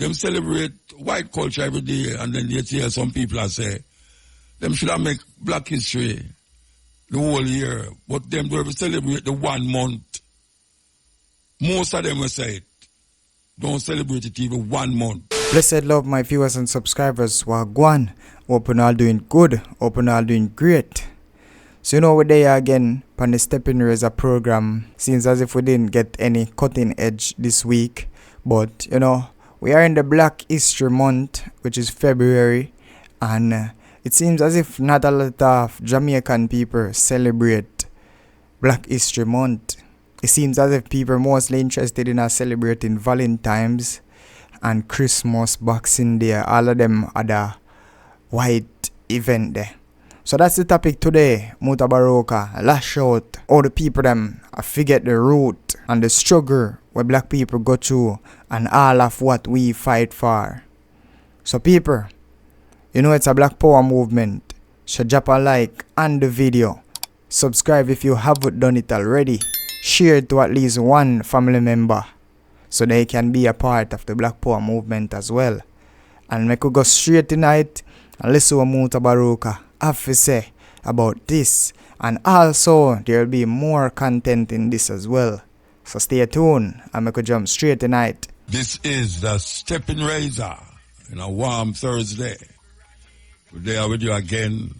them celebrate white culture every day, and then you hear some people are say, them should have make Black History the whole year, but them do ever celebrate the 1 month. Most of them will say it. Don't celebrate it even 1 month. Blessed love, my viewers and subscribers. Wagwan. Hope you all doing good. Hope you all doing great. So we're there again on the Stepping Razor program. Seems as if we didn't get any cutting edge this week. But we are in the Black History Month, which is February. And it seems as if not a lot of Jamaican people celebrate Black History Month. It seems as if people are mostly interested in celebrating Valentine's and Christmas, Boxing Day, all of them other white event there. So that's the topic today. Mutabaruka, lash out all the people them forget the root and the struggle where black people go through and all of what we fight for. So people, it's a Black Power movement. So drop a like on the video. Subscribe if you haven't done it already. Share it to at least one family member so they can be a part of the Black Power movement as well. And we could go straight tonight and listen to Mutabaruka have to say about this. And also there will be more content in this as well. So stay tuned and we could jump straight tonight. This is the Stepping Razor in a warm Thursday. Today I'm with you again.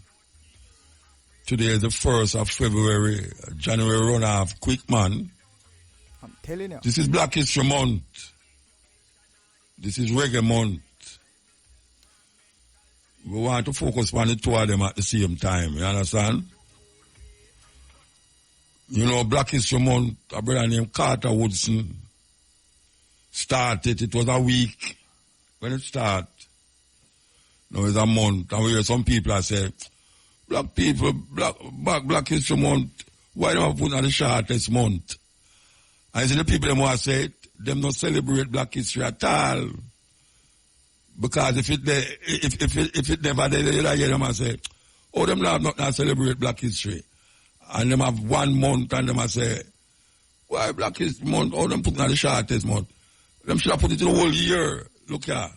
Today is the 1st of February. January run off quick, man. I'm telling you. This is Black History Month. This is Reggae Month. We want to focus on the two of them at the same time. You understand? Black History Month, a brother named Carter Woodson started. It was a week when it started. Now it's a month. And we hear some people say, Black people, Black History Month, why don't we put on the shortest month? And see the people them who say it, them not celebrate Black History at all. Because if it never there, you hear them and say, oh, them not celebrate Black History. And them have 1 month and them say, why Black History Month? Oh, them put on the shortest month. Them should have put it in the whole year. Look here.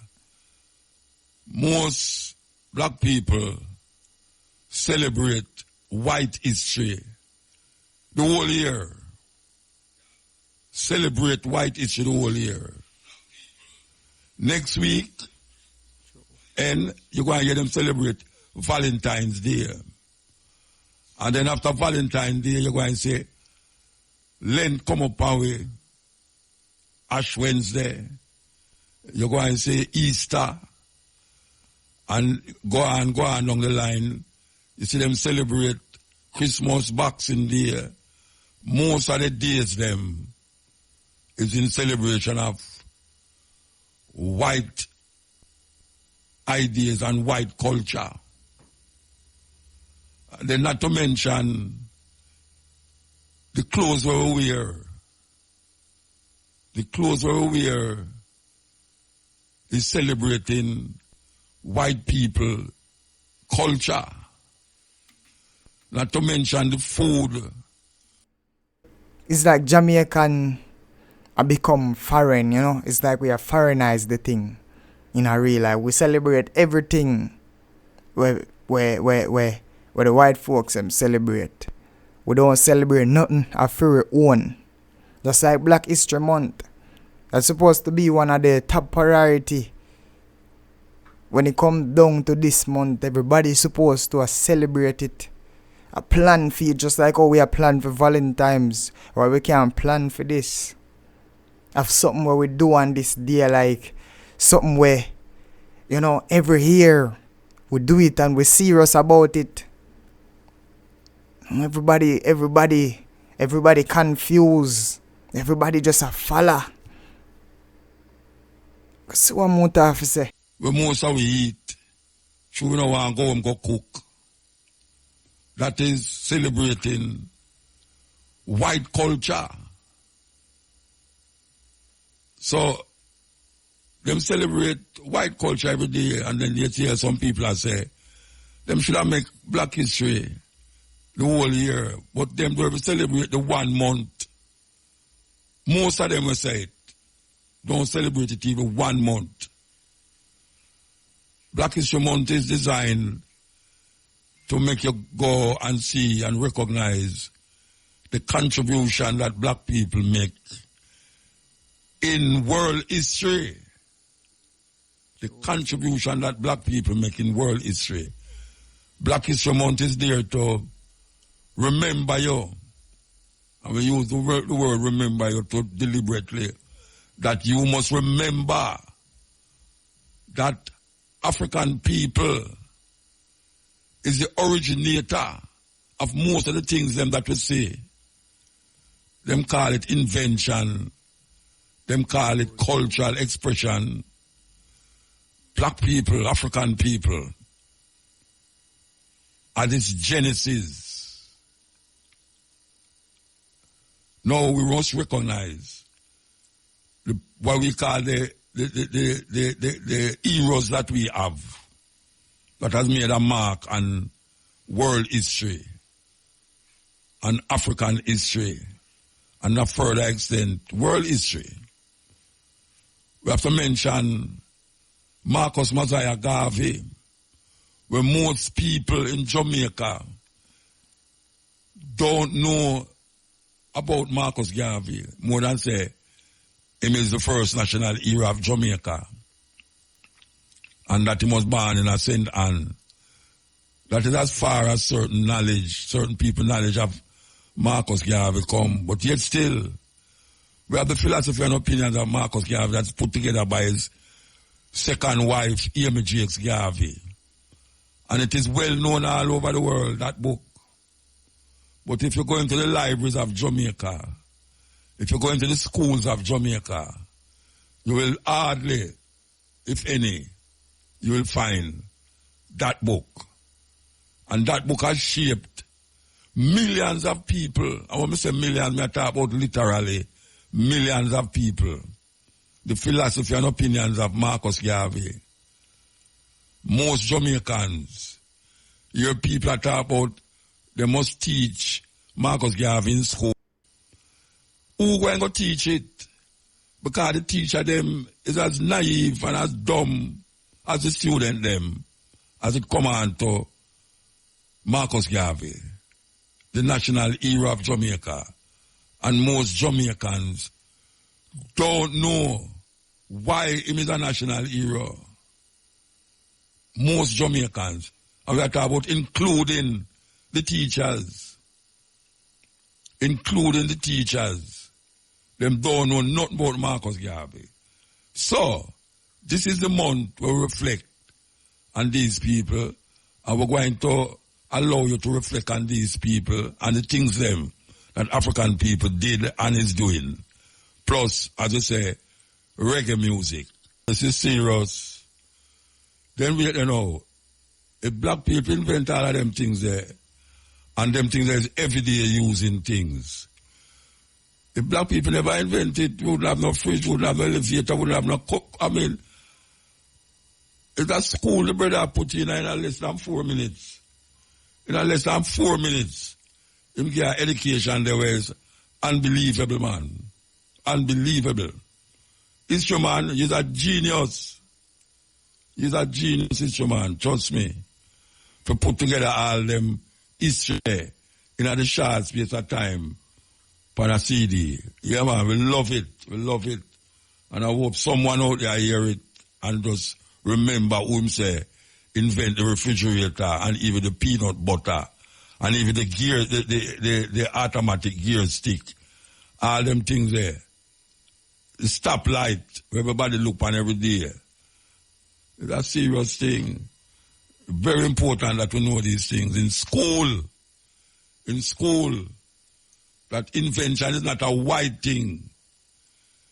Most black people celebrate white history the whole year. Celebrate white history the whole year. Next week, and you're going to get them celebrate Valentine's Day. And then after Valentine's Day, you're going to say, Lent come up our way, Ash Wednesday. You're going to say Easter. And go on along the line. You see them celebrate Christmas, Boxing Day. Most of the days them is in celebration of white ideas and white culture. And then not to mention the clothes we wear. The clothes we wear is celebrating white people culture. Not to mention the food. It's like Jamaican become foreign, It's like we have foreignized the thing in our real life. We celebrate everything where the white folks celebrate. We don't celebrate nothing of our own. Just like Black History Month. That's supposed to be one of the top priority. When it comes down to this month, everybody's supposed to celebrate it. A plan for it, just like how we are planned for Valentine's, or we can plan for this. Have something where we do on this day, like something where, every year we do it and we're serious about it. Everybody confused. Everybody just a follow. See what muta have to say. We most of we eat. So we don't want to go home go cook. That is celebrating white culture. So, them celebrate white culture every day, and then you hear some people say, them should have make Black History the whole year, but them do celebrate the 1 month. Most of them will say it. Don't celebrate it even 1 month. Black History Month is designed to make you go and see and recognize the contribution that black people make in world history. The contribution that black people make in world history. Black History Month is there to remember you. And we use the word remember you to deliberately. That you must remember that African people is the originator of most of the things them that we see. Them call it invention. Them call it cultural expression. Black people, African people, are this genesis. Now we must recognize what we call the heroes that we have, that has made a mark on world history, on African history, and to further extent, world history. We have to mention Marcus Mosiah Garvey, where most people in Jamaica don't know about Marcus Garvey, more than say, him is the first national hero of Jamaica. And that he was born in a St. Anne. That is as far as certain knowledge, certain people knowledge of Marcus Garvey come. But yet still, we have the philosophy and opinions of Marcus Garvey that's put together by his second wife, Amy Jakes Garvey. And it is well known all over the world, that book. But if you go into the libraries of Jamaica, if you go into the schools of Jamaica, you will hardly, if any, you will find that book. And that book has shaped millions of people. I want to say millions, I talk about literally millions of people. The philosophy and opinions of Marcus Garvey. Most Jamaicans, your people are talk about they must teach Marcus Garvey in school. Who going to teach it? Because the teacher them is as naive and as dumb as the student them, as it come on to Marcus Garvey, the national hero of Jamaica. And most Jamaicans don't know why he is a national hero. Most Jamaicans, and we are talking about including the teachers. Including the teachers. Them don't know nothing about Marcus Garvey. So, this is the month where we reflect on these people, and we're going to allow you to reflect on these people and the things them that African people did and is doing. Plus, as I say, reggae music. This is serious. Then we, if black people invent all of them things there, and them things there is everyday using things. If black people never invented, we wouldn't have no fridge, we wouldn't have no elevator, we wouldn't have no cook. I mean, it's a school the brother put in less than 4 minutes. In less than 4 minutes, him get education there was unbelievable, man. Unbelievable. Instrument, he's a genius. He's a genius instrument, trust me. To put together all them history in a short space of time for a CD. Yeah, man, we love it. We love it. And I hope someone out there hear it and just remember who him say invent the refrigerator and even the peanut butter and even the gear, the automatic gear stick. All them things there. The stoplight, where everybody look on every day. It's a serious thing. Very important that we know these things. In school, that invention is not a white thing.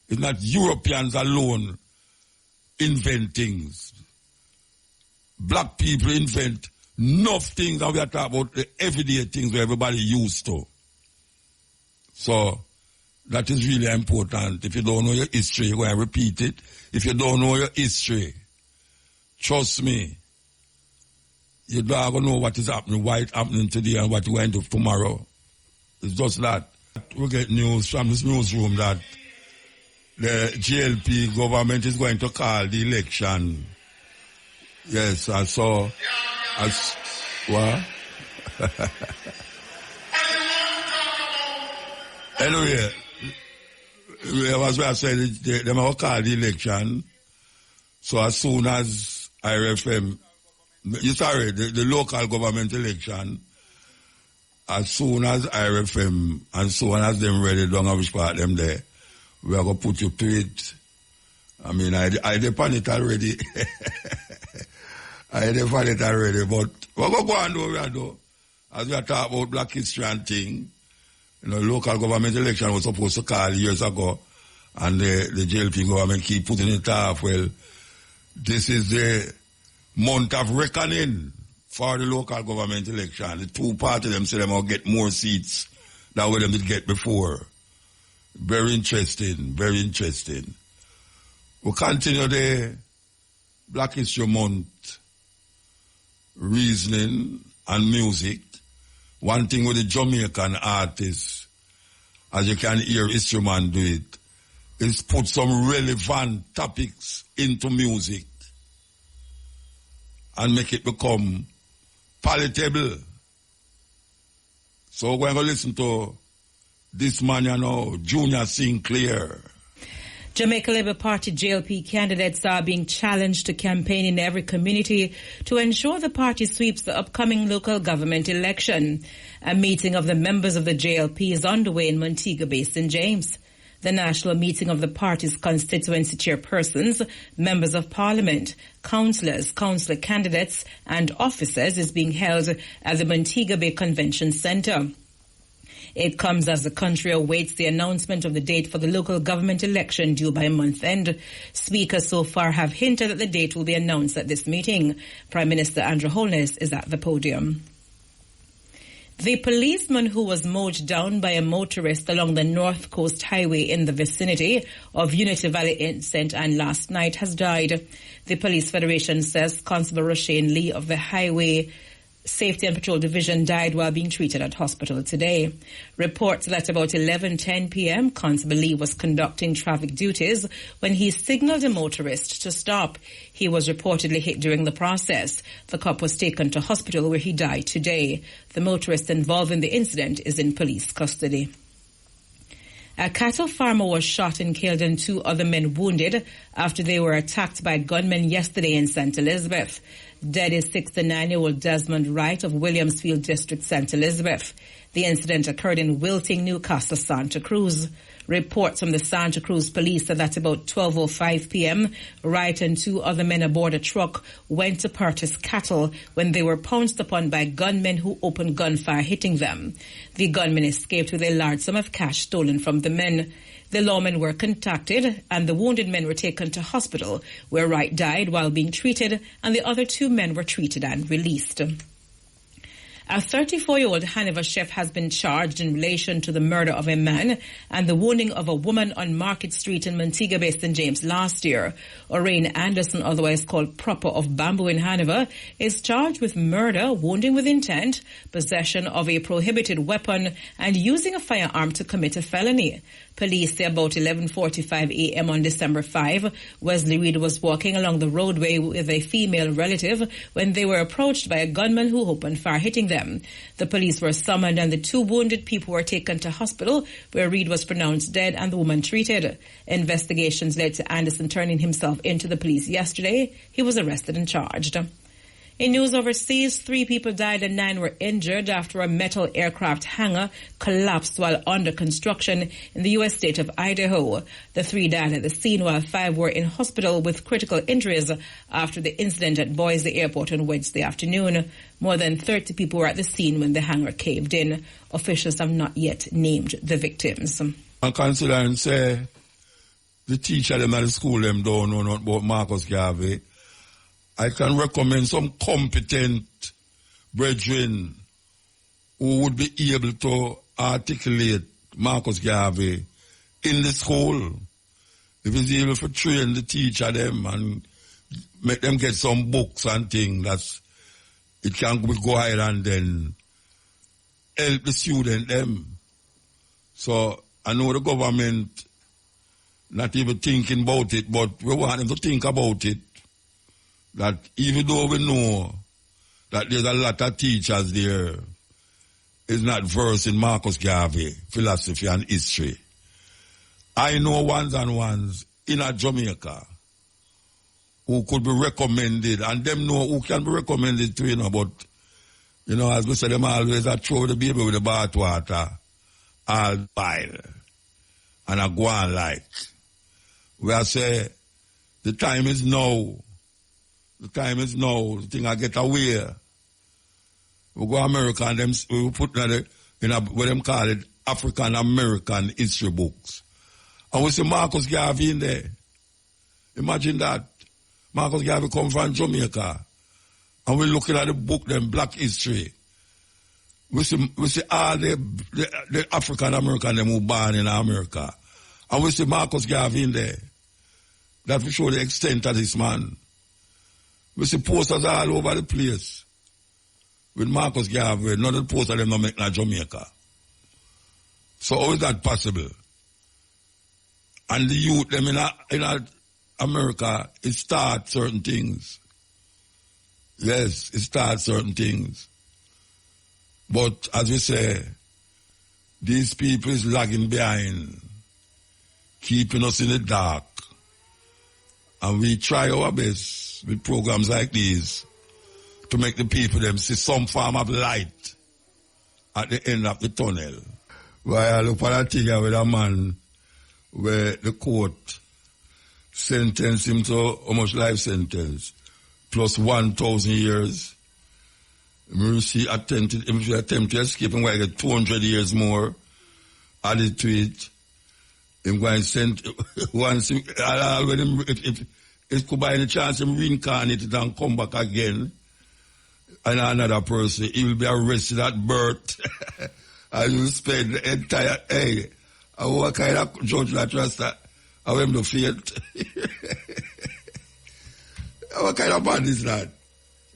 It's not Europeans alone invent things. Black people invent enough things, and we are talking about the everyday things where everybody used to. So, that is really important. If you don't know your history, you're going to repeat it. If you don't know your history, trust me, you don't know what is happening, why it's happening today and what you're going to do tomorrow. It's just that. We get news from this newsroom that the GLP government is going to call the election Yes, I saw. What? Anyway, as I said, they will call the election. So as soon as IRFM, the local government election, as soon as IRFM and so on as them ready, don't have which part them there, we are going to put you to it. I mean, I depend it already. I depend it already, but we're going to go and do what we are doing. As we are talking about Black history and thing, you know, local government election was supposed to call years ago, and the JLP government keep putting it off. Well, this is the month of reckoning for the local government election. The two parties them say they will get more seats than what they did get before. Very interesting, very interesting. We'll continue the Black History Month reasoning and music. One thing with the Jamaican artists, as you can hear Instrument do it, is put some relevant topics into music and make it become palatable. So we're going to listen to this man, you know, Junior Sinclair. Jamaica Labour Party JLP candidates are being challenged to campaign in every community to ensure the party sweeps the upcoming local government election. A meeting of the members of the JLP is underway in Montego Bay, St. James. The national meeting of the party's constituency chairpersons, members of parliament, councillors, councillor candidates and officers is being held at the Montego Bay Convention Centre. It comes as the country awaits the announcement of the date for the local government election due by month end. Speakers so far have hinted that the date will be announced at this meeting. Prime Minister Andrew Holness is at the podium. The policeman who was mowed down by a motorist along the North Coast Highway in the vicinity of Unity Valley in St. Anne last night has died. The Police Federation says Constable Roshane Lee of the Highway Safety and Patrol Division died while being treated at hospital today. Reports that about 11:10 p.m. Constable Lee was conducting traffic duties when he signaled a motorist to stop. He was reportedly hit during the process. The cop was taken to hospital where he died today. The motorist involved in the incident is in police custody. A cattle farmer was shot and killed and 2 other men wounded after they were attacked by gunmen yesterday in St. Elizabeth. Dead is 69-year-old Desmond Wright of Williamsfield District, St. Elizabeth. The incident occurred in Wilting, Newcastle, Santa Cruz. Reports from the Santa Cruz police said that about 12:05 p.m., Wright and 2 other men aboard a truck went to purchase cattle when they were pounced upon by gunmen who opened gunfire, hitting them. The gunmen escaped with a large sum of cash stolen from the men. The lawmen were contacted and the wounded men were taken to hospital where Wright died while being treated and the other 2 men were treated and released. A 34-year-old Hanover chef has been charged in relation to the murder of a man and the wounding of a woman on Market Street in Montego Bay, St. James last year. Oraine Anderson, otherwise called Proper of Bamboo in Hanover, is charged with murder, wounding with intent, possession of a prohibited weapon, and using a firearm to commit a felony. Police say about 11:45 a.m. on December 5, Wesley Reed was walking along the roadway with a female relative when they were approached by a gunman who opened fire, hitting them. The police were summoned and the 2 wounded people were taken to hospital where Reed was pronounced dead and the woman treated. Investigations led to Anderson turning himself into the police yesterday. He was arrested and charged. In news overseas, 3 people died and 9 were injured after a metal aircraft hangar collapsed while under construction in the U.S. state of Idaho. The 3 died at the scene while 5 were in hospital with critical injuries after the incident at Boise Airport on Wednesday afternoon. More than 30 people were at the scene when the hangar caved in. Officials have not yet named the victims. I consider and say the teacher them at the school them don't know nothing about Marcus Garvey. I can recommend some competent brethren who would be able to articulate Marcus Garvey in the school. If he's able to train the teacher them and make them get some books and things, that's it can go ahead and then help the student them. So I know the government not even thinking about it, but we want them to think about it. that even though we know that there's a lot of teachers there is not versed in Marcus Garvey, philosophy and history, I know ones and ones in a Jamaica who could be recommended, and them know who can be recommended to, but, as we say, them always a throw the baby with the bathwater, all bile, and a go on like. We are say, the time is now. The time is now. The thing I get away. We go to America and them, we put in what them call it, African American history books. And we see Marcus Garvey in there. Imagine that. Marcus Garvey come from Jamaica. And we're looking at the book, them black history. We see all the African American them who born in America. And we see Marcus Garvey in there. That will show the extent of this man. We see posters all over the place. With Marcus Garvey, none of the posters them not make in Jamaica. So how is that possible? And the youth them in America, it starts certain things. Yes, it starts certain things. But as we say, these people is lagging behind, keeping us in the dark. And we try our best with programs like these to make the people them see some form of light at the end of the tunnel. Well, I look at a thing with a man where the court sentenced him to almost life sentence, plus 1,000 years. He attempted to escape and get 200 years more added to it. Him going to send once if it could by any chance him reincarnate it and come back again and another person, he will be arrested at birth. And you spend the entire what kind of judge that trust that I am the fate. What kind of man is that?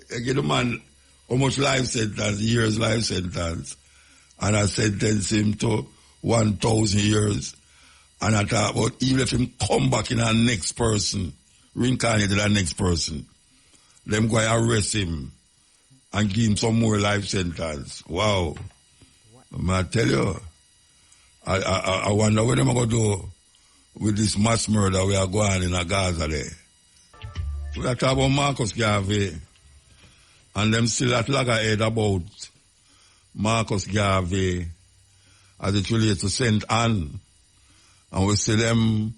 You get a man almost life sentence, years life sentence, and I sentence him to 1,000 years. And I thought about even if him come back in a next person, reincarnated a next person, them going to arrest him and give him some more life sentence. Wow. I tell you, I wonder what them are going to do with this mass murder we are going in a Gaza there. We are talking about Marcus Garvey, and them still at loggerhead about Marcus Garvey as it relates to St. Anne. And we see them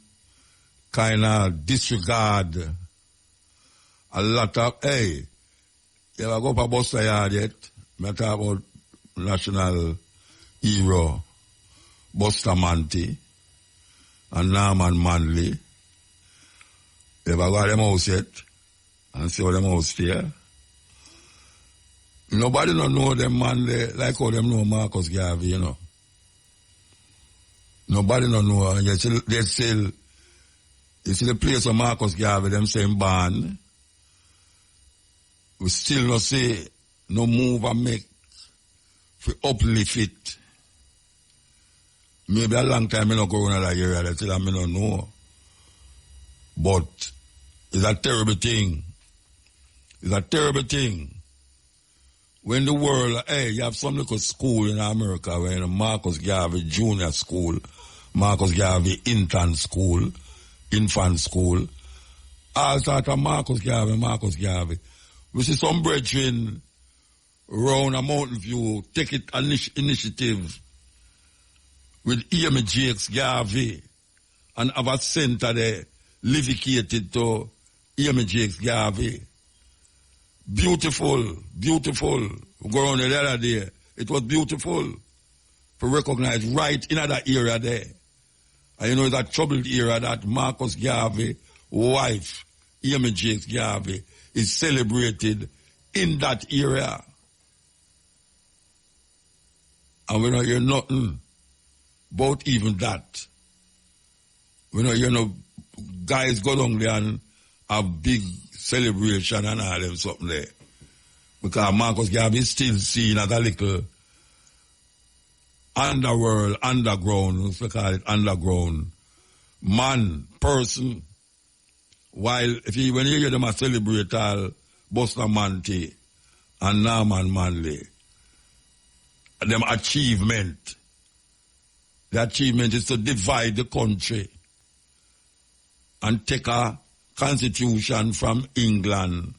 kind of disregard a lot of, you ever go up a bus yard yet? I talk about national hero Bustamante and Norman Manley. You ever go to them house yet? And see how them house there? Nobody don't know them man there like how them know Marcus Garvey, Nobody don't know. And they still, you see the place of Marcus Garvey, them saying ban. We still not say no move and make for uplift it. Maybe a long time I not go around that area, they still I don't know. But it's a terrible thing. It's a terrible thing. When the world, you have some little school in America, where Marcus Garvey Junior School, Marcus Garvey Infant School, all sort of Marcus Garvey. We see some brethren around a Mountain View take it initiative with Amy Jakes Garvey and have a center there dedicated to Amy Jakes Garvey. Beautiful. We go around the other day. It was beautiful to recognize right in that area there. And it's a troubled area that Marcus Garvey, wife, Amy Jakes Garvey, is celebrated in that area. And we don't hear nothing about even that. We don't hear no guys go down there and have big celebration and all them something there. Because Marcus Garvey is still seen as a little underground, we call it underground, man, person. While when you hear them a celebrate all Bustamante and Norman Manley, them achievement. The achievement is to divide the country and take a constitution from England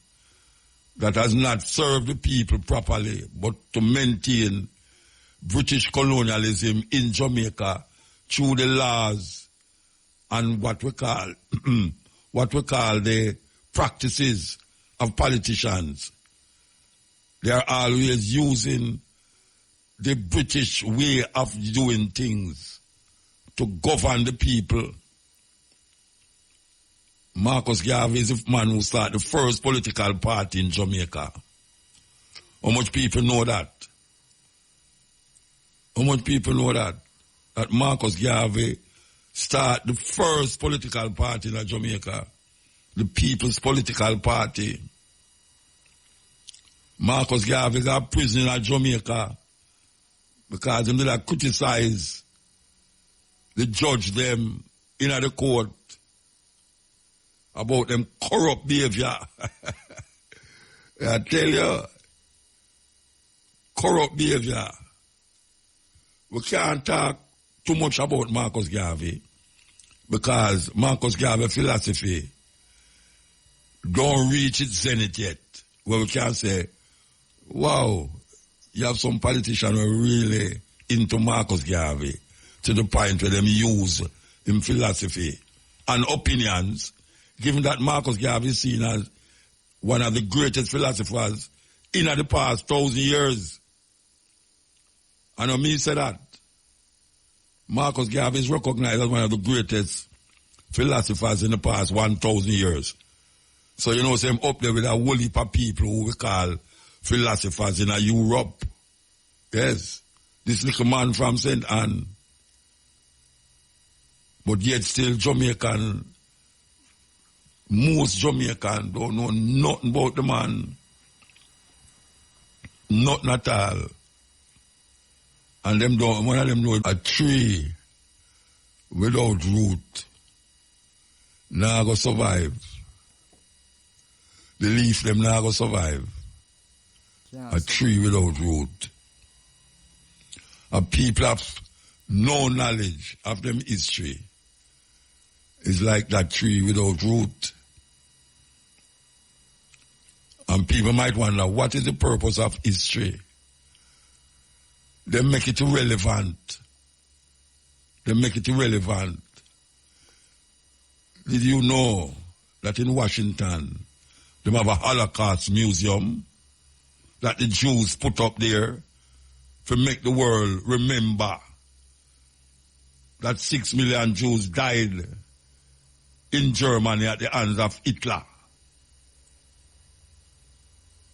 that has not served the people properly, but to maintain British colonialism in Jamaica through the laws and what we call the practices of politicians. They are always using the British way of doing things to govern the people. Marcus Garvey is the man who started the first political party in Jamaica. How much people know that? How much people know that? That Marcus Garvey started the first political party in Jamaica, the People's Political Party. Marcus Garvey is a prisoner in Jamaica because he did criticize the judge them in the court about them corrupt behavior. I tell you, corrupt behavior. We can't talk too much about Marcus Garvey because Marcus Garvey philosophy don't reach its zenith yet, where we can say, wow, you have some politicians who are really into Marcus Garvey to the point where them use in philosophy and opinions, given that Marcus Garvey is seen as one of the greatest philosophers in the past 1,000 years. I know me say that. Marcus Garvey is recognized as one of the greatest philosophers in the past 1,000 years. So you know, say I'm up there with a whole heap of people who we call philosophers in Europe. Yes. This little man from St. Anne. But yet still Jamaican, most Jamaican don't know nothing about the man. Nothing at all. And one of them know a tree without root not go survive. The leaf them not go survive. A tree without root. A people have no knowledge of them history. It's like that tree without root. And people might wonder, what is the purpose of history? They make it irrelevant. They make it irrelevant. Did you know that in Washington, they have a Holocaust museum that the Jews put up there to make the world remember that 6 million Jews died in Germany at the hands of Hitler?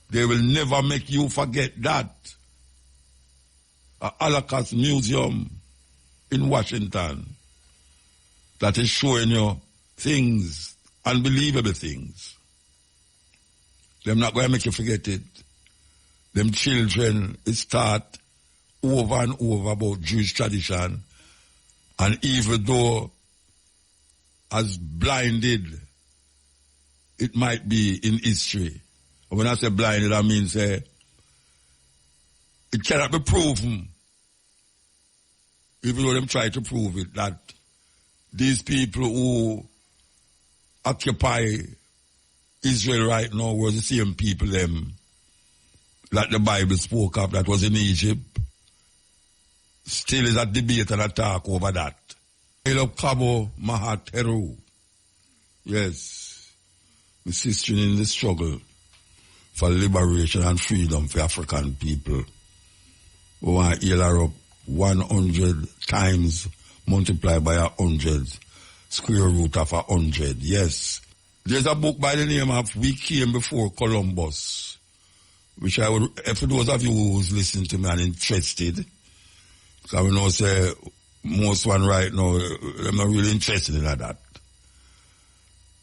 They will never make you forget that. A Holocaust museum in Washington that is showing you things, unbelievable things. They're not going to make you forget it. Them children start over and over about Jewish tradition, and even though as blinded it might be in history, when I say blinded, I mean say it cannot be proven, even though them try to prove it, that these people who occupy Israel right now were the same people them that the Bible spoke of that was in Egypt. Still is a debate and a talk over that. Cabo Mahateru. Yes. My sister in the struggle for liberation and freedom for African people. We want to heal her up 100 times multiplied by 100. Square root of 100. Yes. There's a book by the name of We Came Before Columbus, which I would, for those of you who's listening to me and interested, because we know say most one right now, I'm not really interested in that.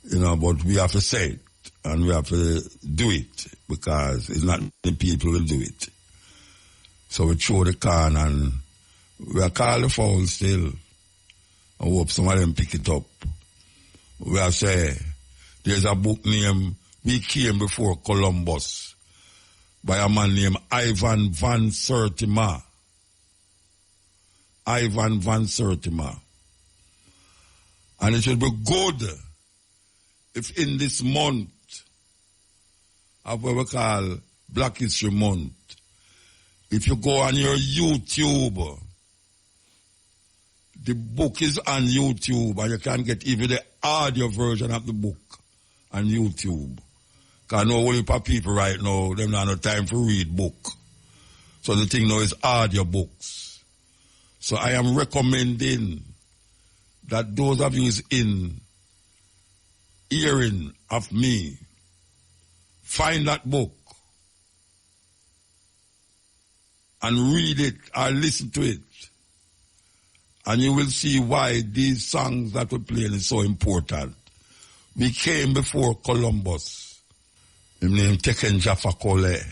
You know, but we have to say it and we have to do it because it's not the people who do it. So we throw the can and we are call the foul still. I hope some of them pick it up. We have say, There's a book named We Came Before Columbus by a man named Ivan van Sertima. Ivan van Sertima. And it should be good if in this month of what we call Black History Month, if you go on your YouTube, the book is on YouTube and you can get even the audio version of the book on YouTube. Because I know a whole heap of people right now, them don't have no time to read book. So the thing now is audio books. So I am recommending that those of you is in hearing of me, find that book and read it or listen to it. And you will see why these songs that we're playing is so important. We came before Columbus. His name Teken Jaffa Kole.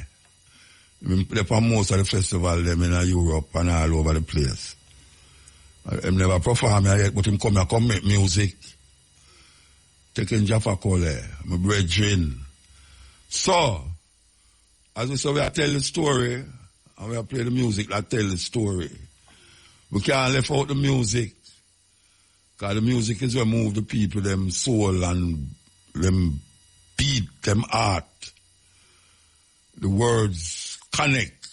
He play for most of the festival them in Europe and all over the place. He never perform yet, but him come here, come make music. Teken Jaffa Kole, my brethren. So, as we say, we are telling the story, and we are playing the music that tell the story. We can't leave out the music, because the music is what move the people, them soul, and them beat, them heart. The words connect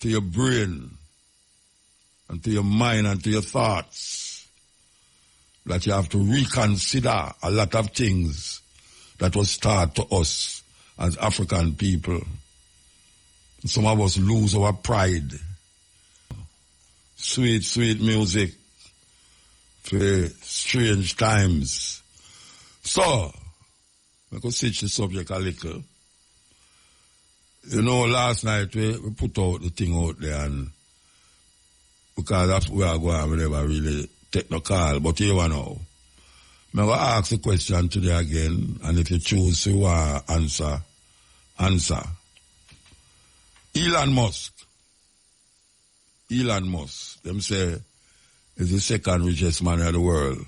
to your brain, and to your mind, and to your thoughts, that you have to reconsider a lot of things that was taught to us as African people. Some of us lose our pride. Sweet, sweet music for strange times. So, I could switch the subject a little. You know, last night we put out the thing out there, and because that's where I go and we never really take no call, but here we know. I'm going to ask the question today again, and if you choose to answer, answer. Elon Musk, them say, is the second richest man in the world.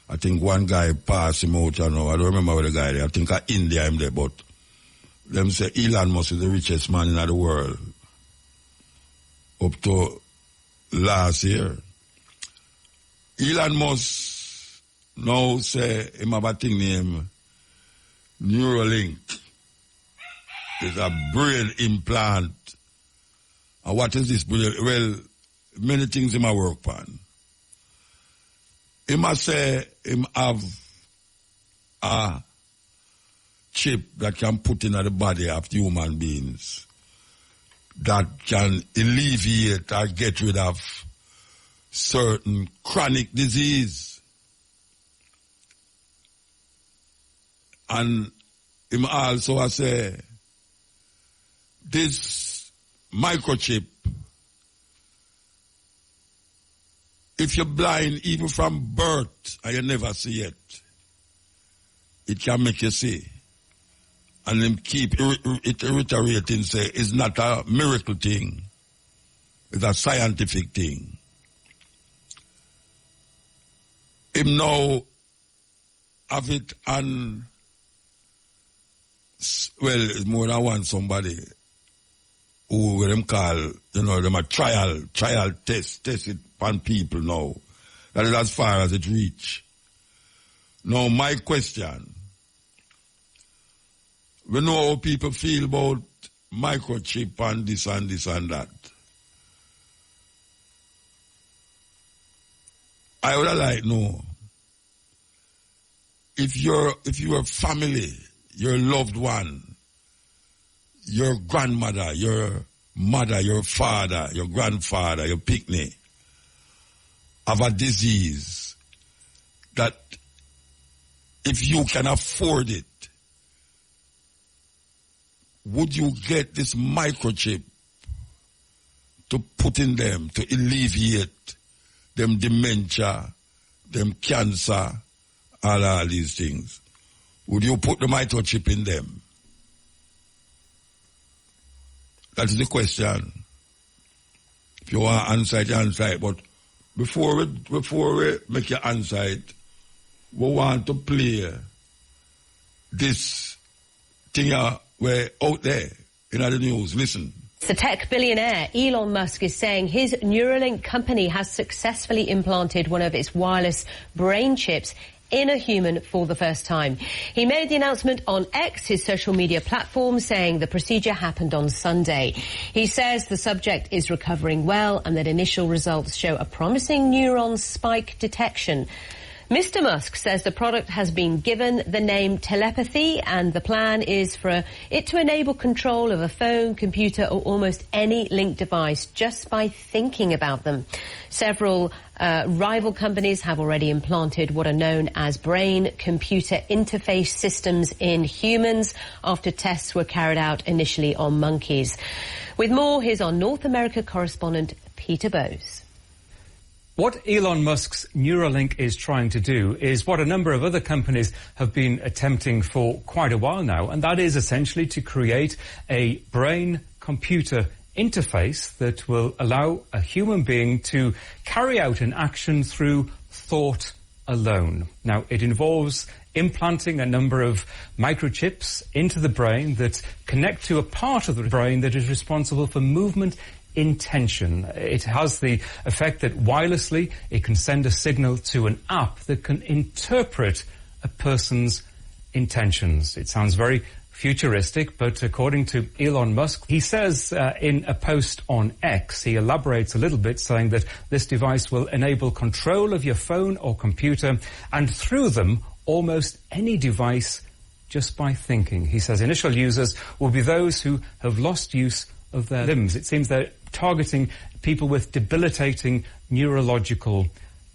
I think one guy passed him out, you know, I don't remember where the guy is. I think India him there, but them say Elon Musk is the richest man in the world. Up to last year. Elon Musk now say him have a thing named Neuralink. It's a brain implant. And what is this brain? Well, many things him a work on. He must say him have a chip that can put in the body of human beings that can alleviate or get rid of certain chronic disease. And him also say this microchip, if you're blind even from birth and you never see it, it can make you see. And them keep it reiterating, say it's not a miracle thing, it's a scientific thing. Him now have it on, well, it's more than one somebody who them call, you know, them a trial test it on people now. That is as far as it reach. Now my question, we know how people feel about microchip and this and this and that. I would like to know if your family, your loved one, your grandmother, your mother, your father, your grandfather, your picnic have a disease that if you can afford it, would you get this microchip to put in them to alleviate them dementia, them cancer, all these things? Would you put the microchip in them? That's the question. If you want to answer it, you answer it. But before we make you answer it, we want to play this thing were out there in the news. Listen. The tech billionaire Elon Musk is saying his Neuralink company has successfully implanted one of its wireless brain chips in a human for the first time. He made the announcement on X, his social media platform, saying the procedure happened on Sunday. He says the subject is recovering well and that initial results show a promising neuron spike detection. Mr. Musk says the product has been given the name telepathy, and the plan is for it to enable control of a phone, computer or almost any linked device just by thinking about them. Several rival companies have already implanted what are known as brain-computer interface systems in humans after tests were carried out initially on monkeys. With more, here's our North America correspondent Peter Bowes. What Elon Musk's Neuralink is trying to do is what a number of other companies have been attempting for quite a while now, and that is essentially to create a brain-computer interface that will allow a human being to carry out an action through thought alone. Now, it involves implanting a number of microchips into the brain that connect to a part of the brain that is responsible for movement intention. It has the effect that wirelessly it can send a signal to an app that can interpret a person's intentions. It sounds very futuristic, but according to Elon Musk, he says in a post on X, he elaborates a little bit saying that this device will enable control of your phone or computer and through them almost any device just by thinking. He says initial users will be those who have lost use of their limbs. It seems they're targeting people with debilitating neurological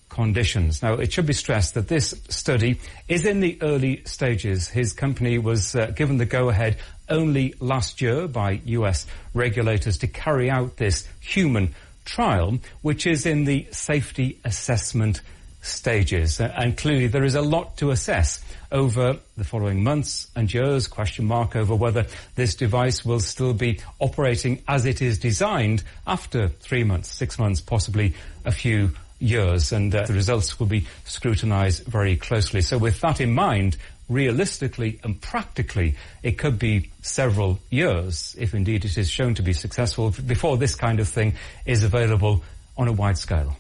conditions. Now, it should be stressed that this study is in the early stages. His company was given the go-ahead only last year by US regulators to carry out this human trial, which is in the safety assessment stages. And clearly there is a lot to assess over the following months and years, question mark over whether this device will still be operating as it is designed after 3 months, 6 months, possibly a few years. And the results will be scrutinized very closely. So with that in mind, realistically and practically, it could be several years, if indeed it is shown to be successful, before this kind of thing is available on a wide scale.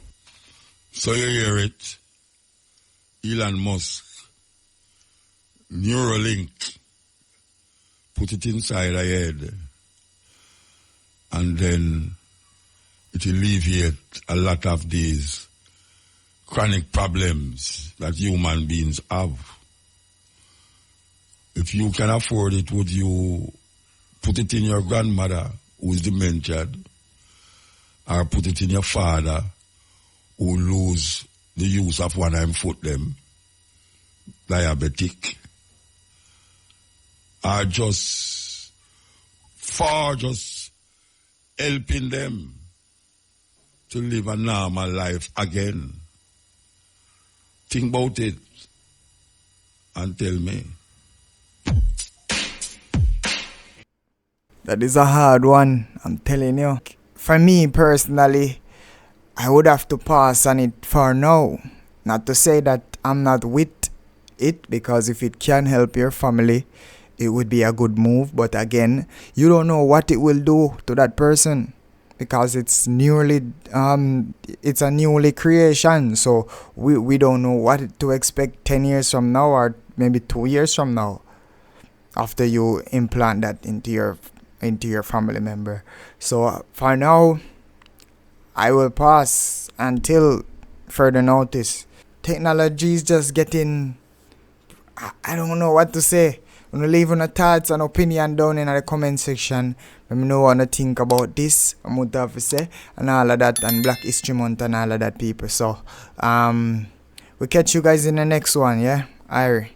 So you hear it, Elon Musk, Neuralink, put it inside a head, and then it alleviate a lot of these chronic problems that human beings have. If you can afford it, would you put it in your grandmother who is dementia, or put it in your father who lose the use of one arm foot them, diabetic, are just helping them to live a normal life again? Think about it and tell me. That is a hard one, I'm telling you. For me personally, I would have to pass on it for now. Not to say that I'm not with it, because if it can help your family, it would be a good move. But again, you don't know what it will do to that person, because it's it's a newly creation. So we don't know what to expect 10 years from now, or maybe 2 years from now, after you implant that into your family member. So for now, I will pass until further notice. Technology is just getting, I don't know what to say. I'm going to leave your thoughts and opinion down in the comment section. Let me know what you think about this, muta to say, and all of that, and Black History Month and all of that, people. So, we'll catch you guys in the next one, yeah? Alright.